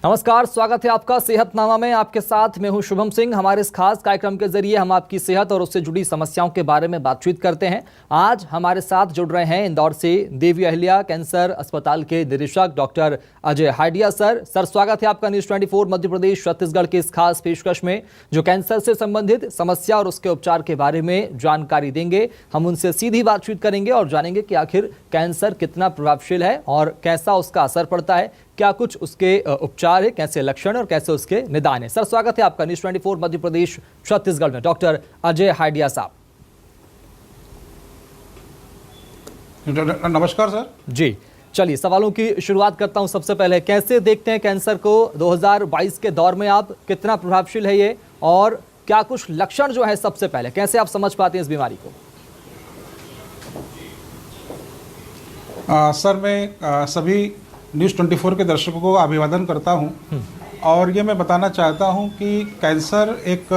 नमस्कार, स्वागत है आपका सेहतनामा में। आपके साथ मैं हूं शुभम सिंह। हमारे इस खास कार्यक्रम के जरिए हम आपकी सेहत और उससे जुड़ी समस्याओं के बारे में बातचीत करते हैं। आज हमारे साथ जुड़ रहे हैं इंदौर से देवी अहिल्या कैंसर अस्पताल के निदेशक डॉक्टर अजय हाडिया सर। स्वागत है आपका न्यूज़ 24 मध्य प्रदेश छत्तीसगढ़ के इस खास पेशकश में, जो कैंसर से संबंधित समस्या और उसके उपचार के बारे में जानकारी देंगे। हम उनसे सीधी बातचीत करेंगे और जानेंगे कि आखिर कैंसर कितना प्रभावशील है और कैसा उसका असर पड़ता है, क्या कुछ उसके उपचार है, कैसे लक्षण और कैसे उसके निदान है। सर, स्वागत है आपका न्यूज़ 24 मध्य प्रदेश छत्तीसगढ़ में। डॉक्टर अजय हाडिया साहब नमस्कार सर जी। चलिए, सवालों की शुरुआत करता हूं। सबसे पहले कैसे देखते हैं कैंसर को 2022 के दौर में, आप कितना प्रभावशील है ये, और क्या कुछ लक्षण जो है सबसे पहले कैसे आप समझ पाते हैं इस बीमारी को? सर, मैं सभी न्यूज़ 24 के दर्शकों को अभिवादन करता हूं और ये मैं बताना चाहता हूं कि कैंसर एक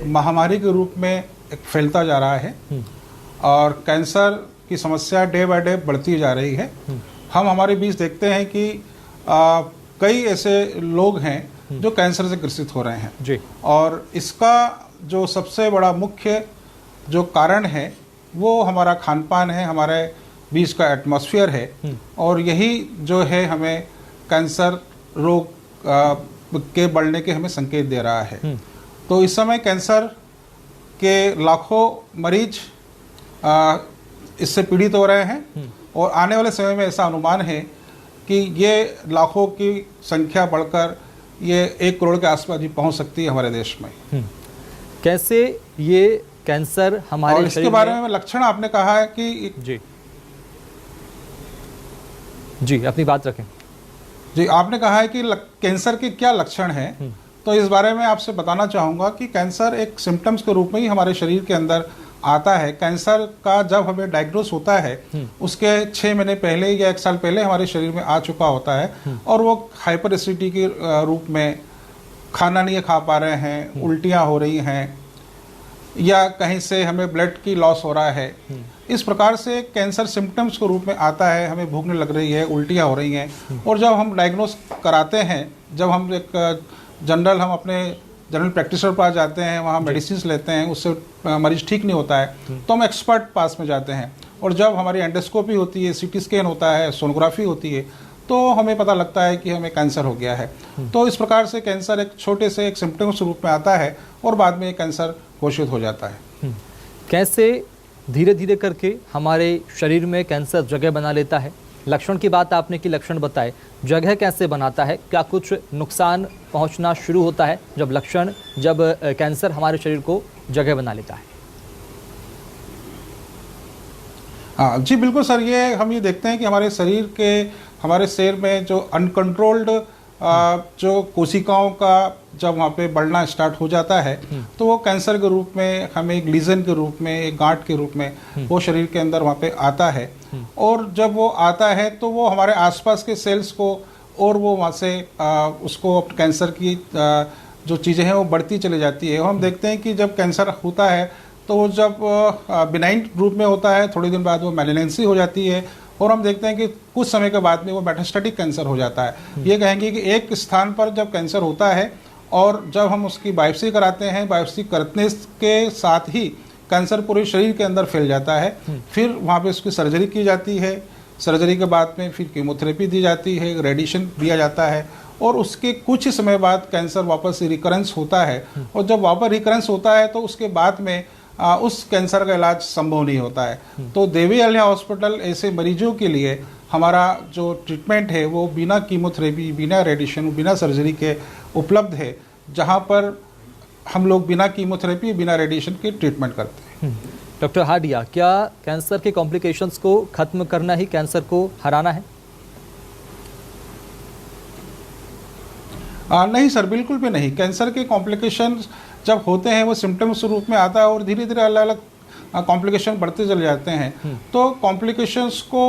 महामारी के रूप में एक फैलता जा रहा है और कैंसर की समस्या डे बाय डे बढ़ती जा रही है। हम हमारे बीच देखते हैं कि कई ऐसे लोग हैं जो कैंसर से ग्रसित हो रहे हैं जी। और इसका जो सबसे बड़ा मुख्य जो कारण है वो हमारा खान पान है, हमारे बीच का एटमॉस्फेयर है और यही जो है हमें कैंसर रोग के बढ़ने के हमें संकेत दे रहा है। तो इस समय कैंसर के लाखों मरीज इससे पीड़ित हो रहे हैं और आने वाले समय में ऐसा अनुमान है कि ये लाखों की संख्या बढ़कर ये 1 करोड़ के आसपास भी पहुंच सकती है हमारे देश में। कैसे ये कैंसर हमारे और इसके बारे में लक्षण आपने कहा है कि जी अपनी बात रखें। जी, आपने कहा है कि कैंसर के क्या लक्षण हैं, तो इस बारे में आपसे बताना चाहूँगा कि कैंसर एक सिम्टम्स के रूप में ही हमारे शरीर के अंदर आता है। कैंसर का जब हमें डायग्नोस होता है उसके 6 महीने पहले या 1 साल पहले हमारे शरीर में आ चुका होता है और वो हाइपर एसिडिटी के रूप में खाना नहीं खा पा रहे हैं, उल्टियाँ हो रही हैं या कहीं से हमें ब्लड की लॉस हो रहा है। इस प्रकार से कैंसर सिम्टम्स के रूप में आता है। हमें भूखने लग रही है, उल्टियाँ हो रही हैं और जब हम डायग्नोस कराते हैं, जब हम एक हम अपने जनरल प्रैक्टिशनर पास जाते हैं, वहाँ मेडिसिन लेते हैं, उससे मरीज ठीक नहीं होता है तो हम एक्सपर्ट पास में जाते हैं और जब हमारी एंडोस्कोपी होती है, CT स्कैन होता है, सोनोग्राफी होती है, तो हमें पता लगता है कि हमें कैंसर हो गया है। तो इस प्रकार से कैंसर एक छोटे से एक सिम्टम्स के रूप में आता है और बाद में कैंसर घोषित हो जाता है। कैसे धीरे धीरे करके हमारे शरीर में कैंसर जगह बना लेता है? लक्षण की बात आपने की, लक्षण बताए, जगह कैसे बनाता है? क्या कुछ नुकसान पहुंचना शुरू होता है जब कैंसर हमारे शरीर को जगह बना लेता है? हाँ जी, बिल्कुल सर। हम ये देखते हैं कि हमारे शरीर में जो अनकंट्रोल्ड जो कोशिकाओं का जब वहाँ पे बढ़ना स्टार्ट हो जाता है तो वो कैंसर के रूप में, हमें एक लीजन के रूप में, एक गांठ के रूप में वो शरीर के अंदर वहाँ पे आता है और जब वो आता है तो वो हमारे आसपास के सेल्स को और वो वहाँ से उसको कैंसर की जो चीज़ें हैं वो बढ़ती चली जाती है। हम देखते हैं कि जब कैंसर होता है तो वो जब बिनाइन रूप में होता है, थोड़े दिन बाद वो मैलिग्नेंसी हो जाती है और हम देखते हैं कि कुछ समय के बाद में वो मेटास्टेटिक कैंसर हो जाता है। ये कहेंगे कि एक स्थान पर जब कैंसर होता है और जब हम उसकी बायोप्सी कराते हैं, बायोप्सी करने के साथ ही कैंसर पूरे शरीर के अंदर फैल जाता है। फिर वहाँ पे उसकी सर्जरी की जाती है, सर्जरी के बाद में फिर कीमोथेरेपी दी जाती है, रेडिएशन दिया जाता है और उसके कुछ ही समय बाद कैंसर वापस रिकरेंस होता है और जब वापस रिकरेंस होता है तो उसके बाद में उस कैंसर का इलाज संभव नहीं होता है। तो देवी अहिल्या हॉस्पिटल ऐसे मरीजों के लिए हमारा जो ट्रीटमेंट है वो बिना कीमोथेरेपी, बिना रेडिएशन, बिना सर्जरी के उपलब्ध है, जहां पर हम लोग बिना कीमोथेरेपी, बिना रेडिएशन के ट्रीटमेंट करते हैं। डॉक्टर हाडिया, क्या कैंसर के कॉम्प्लिकेशंस को खत्म करना ही कैंसर को हराना है? नहीं सर, बिल्कुल भी नहीं। कैंसर के कॉम्प्लिकेशंस जब होते हैं वो सिम्टम्स रूप में आता है और धीरे धीरे अलग अलग कॉम्प्लिकेशन बढ़ते चले जाते हैं। तो कॉम्प्लिकेशंस को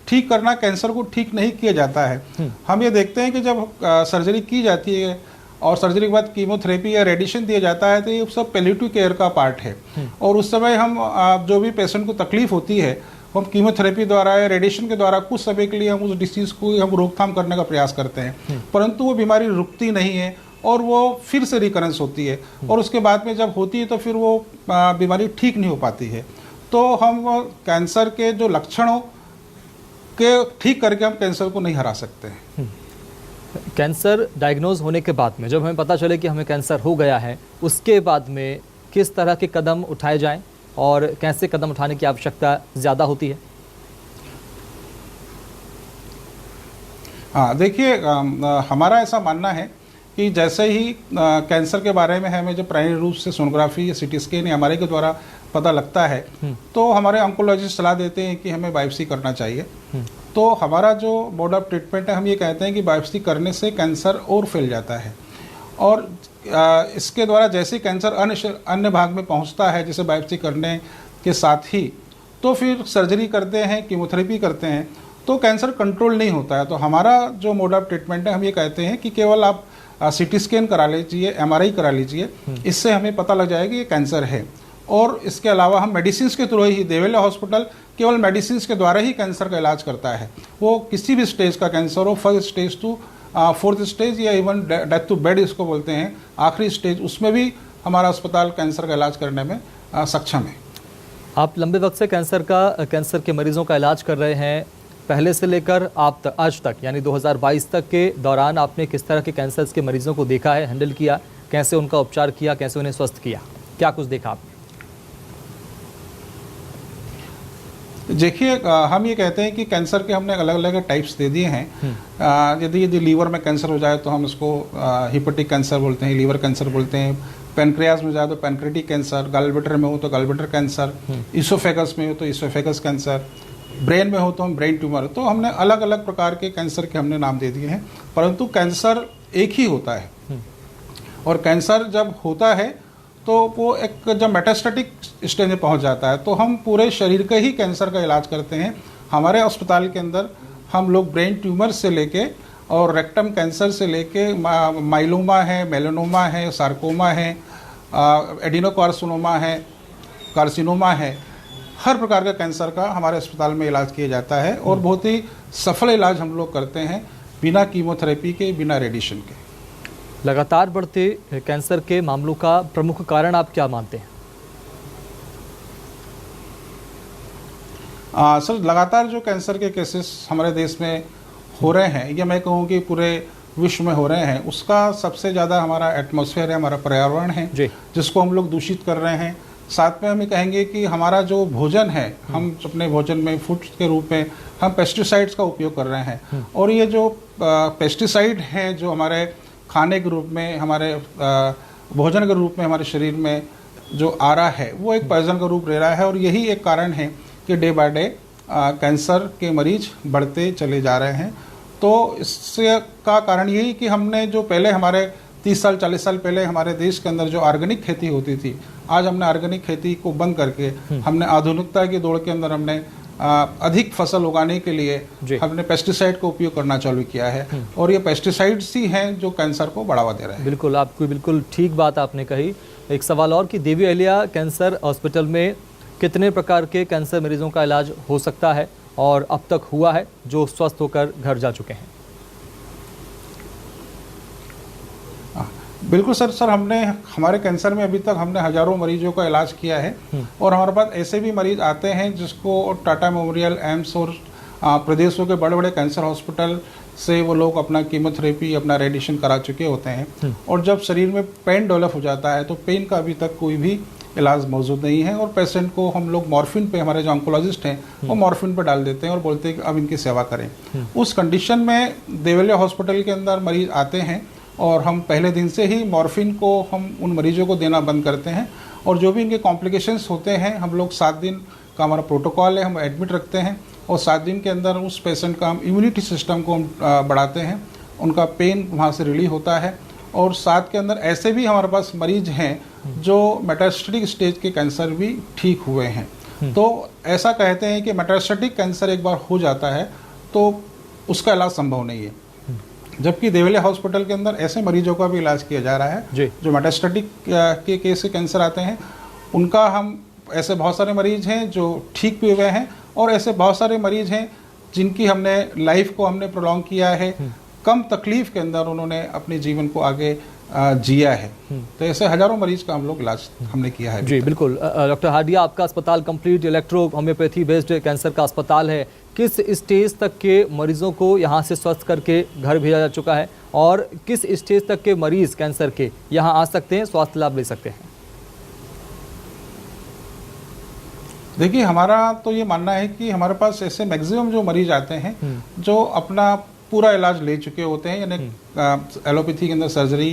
ठीक करना, कैंसर को ठीक नहीं किया जाता है। हम ये देखते हैं कि जब सर्जरी की जाती है और सर्जरी के बाद कीमोथेरेपी या रेडिएशन दिया जाता है तो ये सब पैलिएटिव केयर का पार्ट है और उस समय हम जो भी पेशेंट को तकलीफ होती है हम कीमोथेरेपी द्वारा या रेडिएशन के द्वारा कुछ समय के लिए हम उस डिसीज़ को हम रोकथाम करने का प्रयास करते हैं, परंतु वो बीमारी रुकती नहीं है और वो फिर से रिकरेंस होती है, और उसके बाद में जब होती है तो फिर वो बीमारी ठीक नहीं हो पाती है। तो हम कैंसर के जो लक्षणों के ठीक करके हम कैंसर को नहीं हरा सकते हैं। कैंसर डायग्नोज होने के बाद में जब हमें पता चले कि हमें कैंसर हो गया है, उसके बाद में किस तरह के कदम उठाए जाएं और कैसे कदम उठाने की आवश्यकता ज़्यादा होती है? हाँ, देखिए, हमारा ऐसा मानना है कि जैसे ही कैंसर के बारे में हमें जो प्राइमरी रूप से सोनोग्राफी या सीटी स्कैन या एमआरआई के द्वारा पता लगता है, तो हमारे ऑन्कोलॉजिस्ट सलाह देते हैं कि हमें बायोप्सी करना चाहिए। तो हमारा जो मोड ऑफ ट्रीटमेंट है, हम ये कहते हैं कि बायोप्सी करने से कैंसर और फैल जाता है, और इसके द्वारा जैसे ही कैंसर अन्य भाग में पहुंचता है, जैसे बायोप्सी करने के साथ ही, तो फिर सर्जरी करते हैं, कीमोथेरेपी करते हैं, तो कैंसर कंट्रोल नहीं होता है। तो हमारा जो मोड ऑफ ट्रीटमेंट है, हम ये कहते हैं कि केवल आप सीटी स्कैन करा लीजिए, एमआरआई करा लीजिए, इससे हमें पता लग जाएगा कि ये कैंसर है। और इसके अलावा हम मेडिसिन के थ्रू ही, देवेले हॉस्पिटल केवल मेडिसिन के द्वारा ही कैंसर का इलाज करता है। वो किसी भी स्टेज का कैंसर हो, first stage to fourth stage या इवन डेथ टू बेड इसको बोलते हैं, आखिरी स्टेज, उसमें भी हमारा अस्पताल कैंसर का इलाज करने में सक्षम है। आप लंबे वक्त से कैंसर के मरीजों का इलाज कर रहे हैं। पहले से लेकर आज तक यानी 2022 तक के दौरान आपने किस तरह के कैंसर के मरीजों को देखा है, हैंडल किया, कैसे उनका उपचार किया, कैसे उन्हें स्वस्थ किया, क्या कुछ देखा आपने? देखिए, हम ये कहते हैं कि कैंसर के हमने अलग अलग टाइप्स दे दिए हैं। यदि लीवर में कैंसर हो जाए तो हम इसको हिपेटिक कैंसर बोलते हैं, लीवर कैंसर बोलते हैं। पैनक्रियाज में जाए तो पैनक्रेटिक कैंसर, गॉलब्लैडर में हो तो गॉलब्लैडर कैंसर, इसोफेगस में हो तो इसोफेगस कैंसर, ब्रेन में हो तो हम ब्रेन ट्यूमर। तो हमने अलग अलग प्रकार के कैंसर के हमने नाम दे दिए हैं, परंतु कैंसर एक ही होता है। और कैंसर जब होता है तो वो एक जब मेटास्टेटिक स्टेज में पहुंच जाता है, तो हम पूरे शरीर के ही कैंसर का इलाज करते हैं। हमारे अस्पताल के अंदर हम लोग ब्रेन ट्यूमर से लेके और रेक्टम कैंसर से लेके माइलोमा है, मेलानोमा है, सार्कोमा है, एडिनोकार्सिनोमा है, कार्सिनोमा है, हर प्रकार का कैंसर का हमारे अस्पताल में इलाज किया जाता है। और बहुत ही सफल इलाज हम लोग करते हैं, बिना कीमोथेरेपी के, बिना रेडिएशन के। लगातार बढ़ते कैंसर के मामलों का प्रमुख कारण आप क्या मानते हैं? सर, लगातार जो कैंसर के केसेस हमारे देश में हो रहे हैं, या मैं कहूँ कि पूरे विश्व में हो रहे हैं, उसका सबसे ज़्यादा हमारा एटमॉस्फेयर है, हमारा पर्यावरण है, जिसको हम लोग दूषित कर रहे हैं। साथ में हम कहेंगे कि हमारा जो भोजन है, हम अपने भोजन में फूड के रूप में हम पेस्टिसाइड्स का उपयोग कर रहे हैं। और ये जो पेस्टिसाइड हैं जो हमारे खाने के रूप में, हमारे भोजन के रूप में हमारे शरीर में जो आ रहा है, वो एक पॉइजन का रूप ले रहा है। और यही एक कारण है कि डे बाय डे कैंसर के मरीज बढ़ते चले जा रहे हैं। तो इससे का कारण यही कि हमने जो पहले हमारे 30 साल 40 साल पहले हमारे देश के अंदर जो ऑर्गेनिक खेती होती थी, आज हमने ऑर्गेनिक खेती को बंद करके हमने आधुनिकता की दौड़ के अंदर हमने अधिक फसल उगाने के लिए हमने पेस्टिसाइड का उपयोग करना चालू किया है। और ये पेस्टिसाइड्स ही हैं जो कैंसर को बढ़ावा दे रहे हैं। बिल्कुल, आपको बिल्कुल ठीक बात आपने कही। एक सवाल और कि देवी अहिल्या कैंसर हॉस्पिटल में कितने प्रकार के कैंसर मरीजों का इलाज हो सकता है और अब तक हुआ है जो स्वस्थ होकर घर जा चुके हैं? बिल्कुल सर, हमने हमारे कैंसर में अभी तक हमने हजारों मरीजों का इलाज किया है। और हमारे पास ऐसे भी मरीज आते हैं जिसको टाटा मेमोरियल, एम्स और प्रदेशों के बड़े बड़े कैंसर हॉस्पिटल से वो लोग अपना कीमोथेरेपी, अपना रेडिएशन करा चुके होते हैं। और जब शरीर में पेन डेवलप हो जाता है तो पेन का अभी तक कोई भी इलाज मौजूद नहीं है। और पेशेंट को हम लोग मॉर्फिन पे, हमारे जो ऑन्कोलॉजिस्ट हैं वो मॉर्फिन पे डाल देते हैं और बोलते हैं कि अब इनकी सेवा करें। उस कंडीशन में देवेलिया हॉस्पिटल के अंदर मरीज आते हैं और हम पहले दिन से ही मॉर्फिन को हम उन मरीजों को देना बंद करते हैं। और जो भी इनके कॉम्प्लिकेशंस होते हैं, हम लोग 7 दिन का हमारा प्रोटोकॉल है, हम एडमिट रखते हैं और 7 दिन के अंदर उस पेशेंट का हम इम्यूनिटी सिस्टम को हम बढ़ाते हैं, उनका पेन वहाँ से रिलीव होता है। और 7 के अंदर ऐसे भी हमारे पास मरीज हैं जो मेटास्टेटिक स्टेज के कैंसर भी ठीक हुए हैं। तो ऐसा कहते हैं कि मेटास्टेटिक कैंसर एक बार हो जाता है तो उसका इलाज संभव नहीं है, जबकि देवेलिया हॉस्पिटल के अंदर ऐसे मरीजों का भी इलाज किया जा रहा है जो मेटास्टेटिक के केस से कैंसर आते हैं। उनका हम ऐसे बहुत सारे मरीज हैं जो ठीक भी हुए हैं और ऐसे बहुत सारे मरीज हैं जिनकी हमने लाइफ को हमने प्रोलॉन्ग किया है, कम तकलीफ के अंदर उन्होंने अपने जीवन को आगे जिया है। तो ऐसे हजारों मरीज का हम लोग इलाज हमने किया है। जी बिल्कुल। डॉक्टर हाडिया, आपका अस्पताल complete electro homeopathy based cancer का अस्पताल है। किस स्टेज तक के मरीजों को यहाँ से स्वस्थ करके घर भेजा जा चुका है और किस स्टेज तक के मरीज कैंसर के यहाँ आ सकते हैं, स्वास्थ्य लाभ ले सकते हैं? देखिए, हमारा तो ये मानना है कि हमारे पास ऐसे मैक्सिमम जो मरीज आते हैं जो अपना पूरा इलाज ले चुके होते हैं, यानी एलोपैथी के अंदर सर्जरी,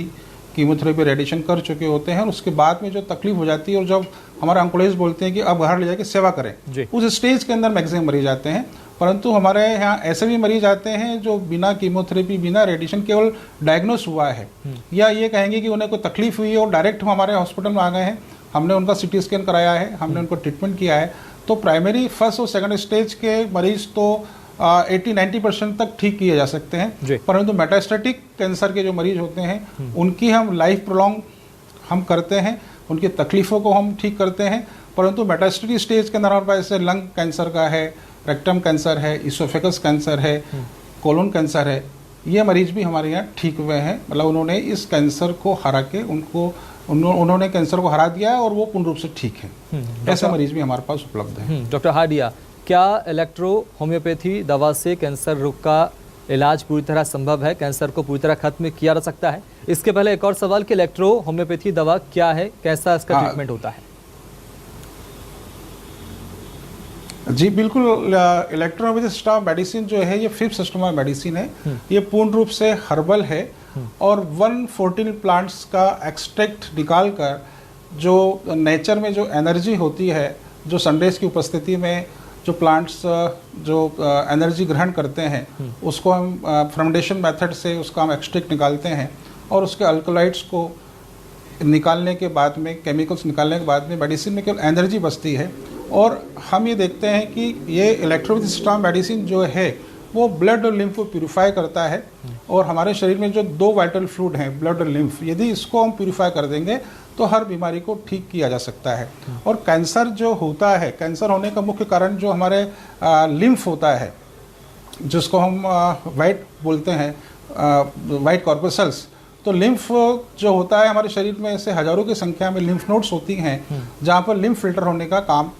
कीमोथेरेपी, रेडिएशन कर चुके होते हैं और उसके बाद में जो तकलीफ हो जाती है और जब हमारे ऑन्कोलॉजिस्ट बोलते हैं कि अब घर ले जाके सेवा करें, उस स्टेज के अंदर मैक्सिमम मरीज आते हैं। परंतु हमारे यहाँ ऐसे भी मरीज आते हैं जो बिना कीमोथेरेपी, बिना रेडिएशन केवल डायग्नोस हुआ है, या ये कहेंगे कि उन्हें कोई तकलीफ हुई है और डायरेक्ट हमारे हॉस्पिटल में आ गए हैं, हमने उनका सिटी स्कैन कराया है, हमने उनको ट्रीटमेंट किया है। तो प्राइमरी, फर्स्ट और सेकंड स्टेज के मरीज तो 80-90% तक ठीक किए जा सकते हैं। परंतु मेटास्टेटिक कैंसर के जो मरीज होते हैं उनकी हम लाइफ प्रोलॉन्ग हम करते हैं, उनकी तकलीफ़ों को हम ठीक करते हैं। परंतु मेटास्टेटिक स्टेज के अंदर हमारे पास जैसे लंग कैंसर का है, रेक्टम कैंसर है, इसोफेगस कैंसर है, कोलोन कैंसर है, ये मरीज भी हमारे यहाँ ठीक हुए हैं। मतलब उन्होंने इस कैंसर को हरा के उन्होंने कैंसर को हरा दिया है और वो पूर्ण रूप से ठीक है। ऐसे मरीज भी हमारे पास उपलब्ध है। डॉक्टर हाडिया, क्या इलेक्ट्रो होम्योपैथी दवा से कैंसर रोग का इलाज पूरी तरह संभव है? कैंसर को पूरी तरह खत्म किया जा सकता है? इसके पहले एक और सवाल कि इलेक्ट्रो होम्योपैथी दवा क्या है, कैसा इसका ट्रीटमेंट होता है? जी बिल्कुल, इलेक्ट्रो सिस्टम मेडिसिन जो है ये फिफ्थ सिस्टम ऑफ मेडिसिन है। ये पूर्ण रूप से हर्बल है और 114 प्लांट्स का एक्सट्रैक्ट निकाल कर जो नेचर में जो एनर्जी होती है, जो सनराइज की उपस्थिति में जो प्लांट्स जो एनर्जी ग्रहण करते हैं, उसको हम फर्मेंटेशन मेथड से उसका हम एक्सट्रैक्ट निकालते हैं और उसके अल्कलाइड्स को निकालने के बाद में, केमिकल्स निकालने के बाद में मेडिसिन में केवल एनर्जी बचती है। और हम ये देखते हैं कि ये इलेक्ट्रोपैथी सिस्टम मेडिसिन जो है वो ब्लड और लिम्फ को प्यूरिफाई करता है और हमारे शरीर में जो 2 वाइटल फ्लूइड हैं, ब्लड और लिम्फ, यदि इसको हम प्यूरिफाई कर देंगे तो हर बीमारी को ठीक किया जा सकता है। और कैंसर जो होता है, कैंसर होने का मुख्य कारण जो हमारे लिम्फ होता है, जिसको हम वाइट बोलते हैं, वाइट कॉर्पसेल्स। तो लिम्फ जो होता है हमारे शरीर में ऐसे हजारों की संख्या में लिम्फ नोड्स होती हैं जहाँ पर लिम्फ फिल्टर होने का काम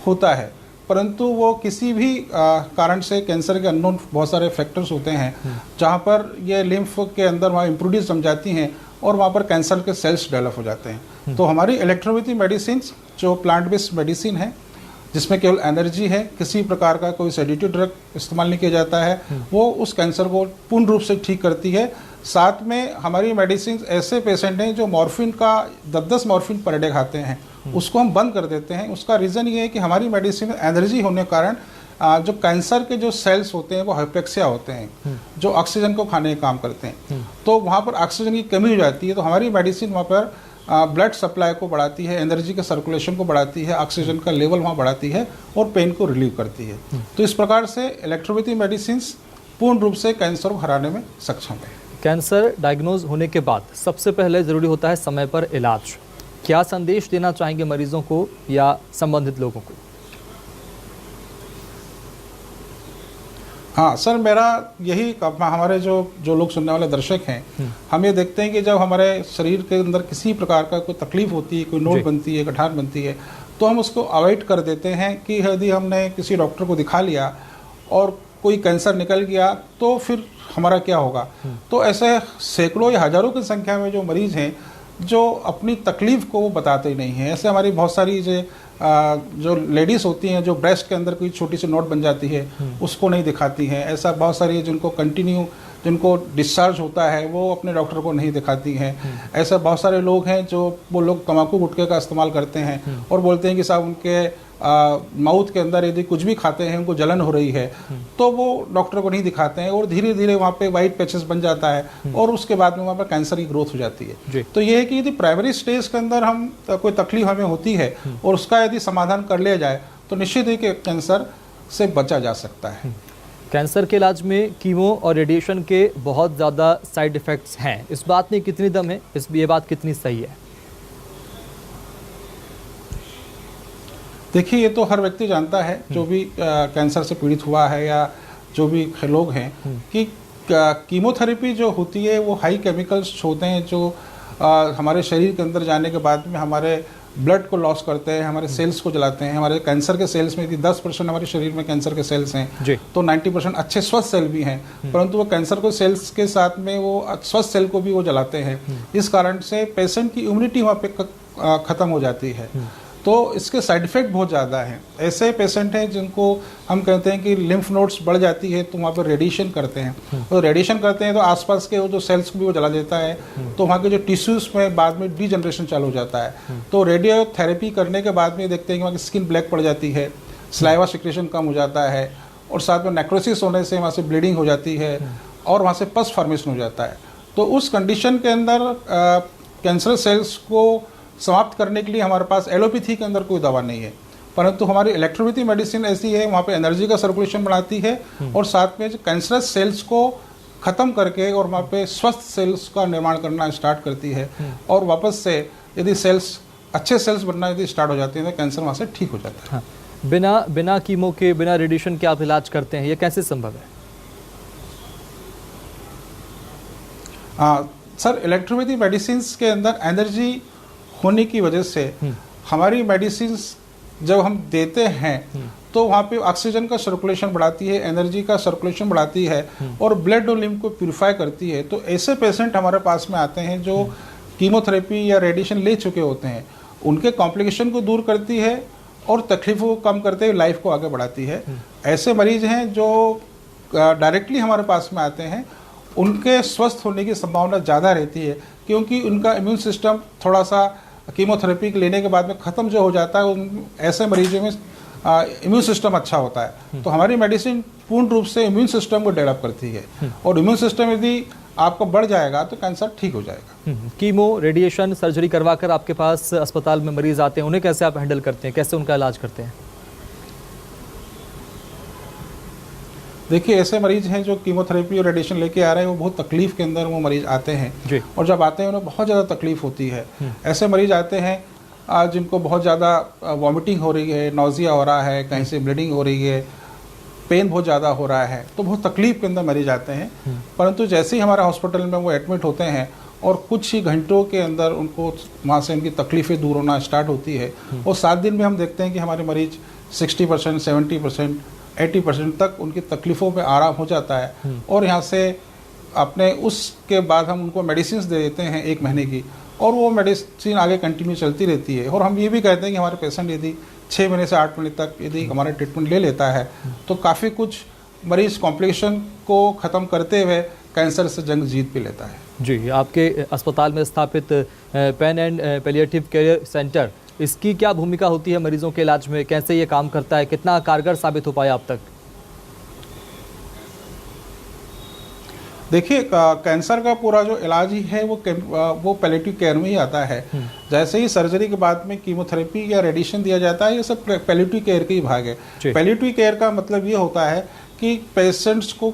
होता है। परंतु वो किसी भी कारण से कैंसर के अननोन बहुत सारे फैक्टर्स होते हैं जहाँ पर ये लिम्फ के अंदर वहाँ इम्प्रूरिटीज जम जाती हैं और वहाँ पर कैंसर के सेल्स डेवलप हो जाते हैं। तो हमारी इलेक्ट्रोपैथी मेडिसिन जो प्लांट बेस्ड मेडिसिन है, जिसमें केवल एनर्जी है, किसी प्रकार का कोई सेडेटिव ड्रग इस्तेमाल नहीं किया जाता है, वो उस कैंसर को पूर्ण रूप से ठीक करती है। साथ में हमारी मेडिसिन ऐसे पेशेंट हैं जो मॉर्फिन का 10-10 मॉर्फिन पर डे खाते हैं, उसको हम बंद कर देते हैं। उसका रीज़न ये है कि हमारी मेडिसिन में एनर्जी होने के कारण जो कैंसर के जो सेल्स होते हैं वो हाइपोक्सिया होते हैं, जो ऑक्सीजन को खाने का काम करते हैं। तो वहाँ पर ऑक्सीजन की कमी हो जाती है, तो हमारी मेडिसिन वहाँ पर ब्लड सप्लाई को बढ़ाती है, एनर्जी के सर्कुलेशन को बढ़ाती है, ऑक्सीजन का लेवल वहाँ बढ़ाती है और पेन को रिलीव करती है। तो इस प्रकार से इलेक्ट्रोपैथी मेडिसिन पूर्ण रूप से कैंसर को हराने में सक्षम है। कैंसर डायग्नोज होने के बाद सबसे पहले ज़रूरी होता है समय पर इलाज। क्या संदेश देना चाहेंगे मरीजों को या संबंधित लोगों को? हाँ सर, मेरा यही हमारे जो लोग सुनने वाले दर्शक हैं, हम ये देखते हैं कि जब हमारे शरीर के अंदर किसी प्रकार का कोई तकलीफ होती है, कोई नोट बनती है, गठान बनती है, तो हम उसको अवॉइड कर देते हैं कि यदि हमने किसी डॉक्टर को दिखा लिया और कोई कैंसर निकल गया तो फिर हमारा क्या होगा। तो ऐसे सैकड़ों या हजारों की संख्या में जो मरीज हैं जो अपनी तकलीफ को वो बताते ही नहीं हैं। ऐसे हमारी बहुत सारी जो लेडीज़ होती हैं जो ब्रेस्ट के अंदर कोई छोटी सी नोट बन जाती है उसको नहीं दिखाती हैं। ऐसा बहुत सारी जिनको डिस्चार्ज होता है वो अपने डॉक्टर को नहीं दिखाती हैं। ऐसे बहुत सारे लोग हैं जो वो लोग तम्बाकू गुटखे का इस्तेमाल करते हैं और बोलते हैं कि साहब उनके माउथ के अंदर यदि कुछ भी खाते हैं उनको जलन हो रही है, तो वो डॉक्टर को नहीं दिखाते हैं और धीरे धीरे वहाँ पे वाइट पैचेस बन जाता है और उसके बाद में वहाँ पर कैंसर की ग्रोथ हो जाती है। तो ये है कि यदि प्राइमरी स्टेज के अंदर हम कोई तकलीफ हमें होती है और उसका यदि समाधान कर लिया जाए तो निश्चित ही कि कैंसर से बचा जा सकता है। कैंसर के इलाज में कीमो और रेडिएशन के बहुत ज़्यादा साइड इफ़ेक्ट्स हैं, इस बात में कितनी दम है, ये बात कितनी सही है? देखिए, ये तो हर व्यक्ति जानता है जो भी कैंसर से पीड़ित हुआ है या जो भी लोग हैं कि कीमोथेरेपी जो होती है वो हाई केमिकल्स होते हैं जो हमारे शरीर के अंदर जाने के बाद में हमारे ब्लड को लॉस करते हैं, हमारे सेल्स को जलाते हैं। हमारे कैंसर के सेल्स में यदि 10% हमारे शरीर में कैंसर के सेल्स हैं तो 90% अच्छे स्वस्थ सेल भी हैं, परंतु वो कैंसर को सेल्स के साथ में वो स्वस्थ सेल को भी वो जलाते हैं। इस कारण से पेशेंट की इम्यूनिटी वहाँ पे खत्म हो जाती है, तो इसके साइड इफेक्ट बहुत ज़्यादा हैं। ऐसे पेशेंट हैं जिनको हम कहते हैं कि लिम्फ नोड्स बढ़ जाती है तो वहाँ पर रेडिएशन करते हैं, तो रेडिएशन करते हैं तो आसपास के वो जो सेल्स को भी वो जला देता है, तो वहाँ के जो टिश्यूज़ में बाद में डीजनरेशन चालू हो जाता है। तो रेडियोथेरेपी करने के बाद में देखते हैं कि वहाँ की स्किन ब्लैक पड़ जाती है, सलाइवा सिक्रेशन कम हो जाता है, और साथ में नेक्रोसिस होने से वहाँ से ब्लीडिंग हो जाती है और वहाँ से पस फॉर्मेशन हो जाता है। तो उस कंडीशन के अंदर कैंसर सेल्स को समाप्त करने के लिए हमारे पास एलोपैथी के अंदर कोई दवा नहीं है, परंतु हमारी इलेक्ट्रोपैथी मेडिसिन ऐसी है, वहाँ पे एनर्जी का सर्कुलेशन बढ़ाती है और साथ में जो कैंसरस सेल्स को ख़त्म करके और वहाँ पे स्वस्थ सेल्स का निर्माण करना स्टार्ट करती है, और वापस से यदि सेल्स अच्छे सेल्स बनना यदि स्टार्ट हो जाते हैं तो कैंसर वहाँ से ठीक हो जाता है। हाँ। बिना कीमो के, बिना रेडिएशन के आप इलाज करते हैं, ये कैसे संभव है? सर, इलेक्ट्रोपैथी मेडिसिन के अंदर एनर्जी होने की वजह से हमारी मेडिसिन जब हम देते हैं तो वहाँ पे ऑक्सीजन का सर्कुलेशन बढ़ाती है, एनर्जी का सर्कुलेशन बढ़ाती है और ब्लड और लिम्फ को प्यूरिफाई करती है। तो ऐसे पेशेंट हमारे पास में आते हैं जो कीमोथेरेपी या रेडिएशन ले चुके होते हैं, उनके कॉम्प्लिकेशन को दूर करती है और तकलीफों को कम करते हुए लाइफ को आगे बढ़ाती है। ऐसे मरीज हैं जो डायरेक्टली हमारे पास में आते हैं, उनके स्वस्थ होने की संभावना ज़्यादा रहती है क्योंकि उनका इम्यून सिस्टम थोड़ा सा कीमोथेरेपी लेने के बाद में ख़त्म जो हो जाता है, ऐसे मरीजों में इम्यून सिस्टम अच्छा होता है। तो हमारी मेडिसिन पूर्ण रूप से इम्यून सिस्टम को डेवलप करती है, और इम्यून सिस्टम यदि आपका बढ़ जाएगा तो कैंसर ठीक हो जाएगा। कीमो, रेडिएशन, सर्जरी करवाकर आपके पास अस्पताल में मरीज आते हैं, उन्हें कैसे आप हैंडल करते हैं, कैसे उनका इलाज करते हैं? देखिए, ऐसे मरीज हैं जो कीमोथेरेपी और रेडिएशन लेके आ रहे हैं, वो बहुत तकलीफ के अंदर वो मरीज आते हैं और जब आते हैं उन्हें बहुत ज़्यादा तकलीफ होती है। ऐसे मरीज आते हैं जिनको बहुत ज़्यादा वॉमिटिंग हो रही है, नौजिया हो रहा है, कहीं से ब्लीडिंग हो रही है, पेन बहुत ज़्यादा हो रहा है, तो बहुत तकलीफ के अंदर मरीज आते हैं। परंतु जैसे ही हमारे हॉस्पिटल में वो एडमिट होते हैं और कुछ ही घंटों के अंदर उनको वहाँ से उनकी तकलीफ़ें दूर होना स्टार्ट होती है, और 7 दिन में हम देखते हैं कि हमारे मरीज 60%, 70%, 80% तक उनकी तकलीफ़ों पे आराम हो जाता है। और यहाँ से अपने उसके बाद हम उनको मेडिसिन दे देते हैं 1 महीने की, और वो मेडिसिन आगे कंटिन्यू चलती रहती है। और हम ये भी कहते हैं कि हमारे पेशेंट यदि 6 महीने से 8 महीने तक यदि हमारा ट्रीटमेंट ले लेता है तो काफ़ी कुछ मरीज कॉम्प्लिकेशन को ख़त्म करते हुए कैंसर से जंग जीत भी लेता है। जी, आपके अस्पताल में स्थापित pain and palliative care centre, इसकी क्या भूमिका होती है मरीजों के इलाज में, कैसे ये काम करता है, कितना कारगर साबित हो पाया अब तक? देखिए, कैंसर का पूरा जो इलाज ही है वो पैलिएटिव केयर में ही आता है। जैसे ही सर्जरी के बाद में कीमोथेरेपी या रेडिएशन दिया जाता है, ये सब पैलिएटिव केयर के ही भाग है। पैलिएटिव केयर का मतलब ये होता है कि पेशेंट्स को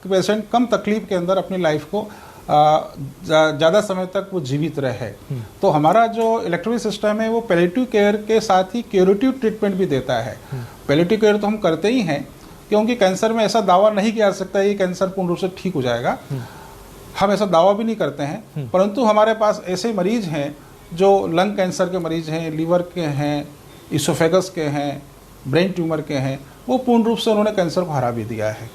पेशेंट कम तकलीफ के अंदर अपनी लाइफ को ज़्यादा समय तक वो जीवित रहे। तो हमारा जो इलेक्ट्रॉनिक सिस्टम है वो पैलिएटिव केयर के साथ ही क्यूरेटिव ट्रीटमेंट भी देता है। पैलिएटिव केयर तो हम करते ही हैं क्योंकि कैंसर में ऐसा दावा नहीं किया जा सकता है कि कैंसर पूर्ण रूप से ठीक हो जाएगा, हम ऐसा दावा भी नहीं करते हैं। परंतु हमारे पास ऐसे मरीज हैं जो लंग कैंसर के मरीज हैं, लीवर के हैं, इसोफेगस के हैं, ब्रेन ट्यूमर के हैं, वो पूर्ण रूप से उन्होंने कैंसर को हरा भी दिया है।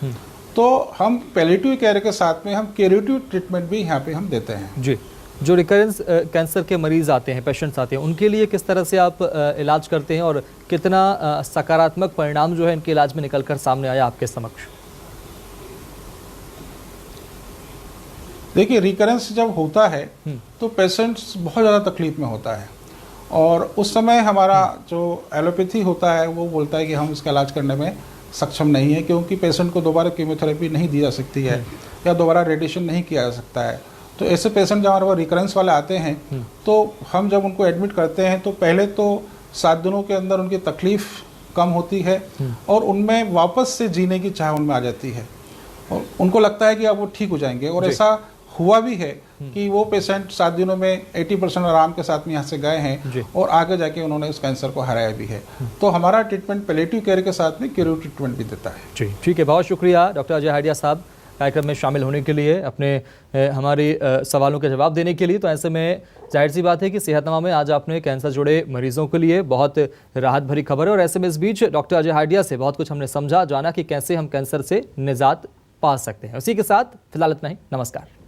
तो हम पैलिएटिव केयर के साथ में हम क्यूरेटिव ट्रीटमेंट भी यहाँ पे हम देते हैं। जी, जो रिकरेंस कैंसर के मरीज आते हैं, पेशेंट्स आते हैं, उनके लिए किस तरह से आप इलाज करते हैं और कितना सकारात्मक परिणाम जो है इनके इलाज में निकल कर सामने आया आपके समक्ष? देखिए, रिकरेंस जब होता है तो पेशेंट्स बहुत ज़्यादा तकलीफ में होता है, और उस समय हमारा जो एलोपैथी होता है वो बोलता है कि हम इसका इलाज करने में सक्षम नहीं है, क्योंकि पेशेंट को दोबारा कीमोथेरेपी नहीं दी जा सकती है या दोबारा रेडिएशन नहीं किया जा सकता है। तो ऐसे पेशेंट जब हमारे पास रिकरेंस वाले आते हैं तो हम जब उनको एडमिट करते हैं तो पहले तो 7 दिनों के अंदर उनकी तकलीफ कम होती है और उनमें वापस से जीने की चाह उनमें आ जाती है, और उनको लगता है कि अब वो ठीक हो जाएंगे, और ऐसा हुआ भी है कि वो पेशेंट 7 दिनों में 80% आराम के साथ में यहाँ से गए हैं और आगे जाके उन्होंने उस कैंसर को हराया भी है। तो हमारा ट्रीटमेंट पैलिएटिव केयर के साथ में क्यूरेटिव ट्रीटमेंट भी देता है। जी ठीक है, बहुत शुक्रिया डॉक्टर अजय हाडिया साहब कार्यक्रम में शामिल होने के लिए, अपने हमारे सवालों के जवाब देने के लिए। तो ऐसे में जाहिर सी बात है कि सेहतनामा में आज आपने कैंसर जुड़े मरीजों के लिए बहुत राहत भरी खबर है, और ऐसे में इस बीच डॉक्टर अजय हाडिया से बहुत कुछ हमने समझा, जाना कि कैसे हम कैंसर से निजात पा सकते हैं। उसी के साथ फिलहाल इतना ही, नमस्कार।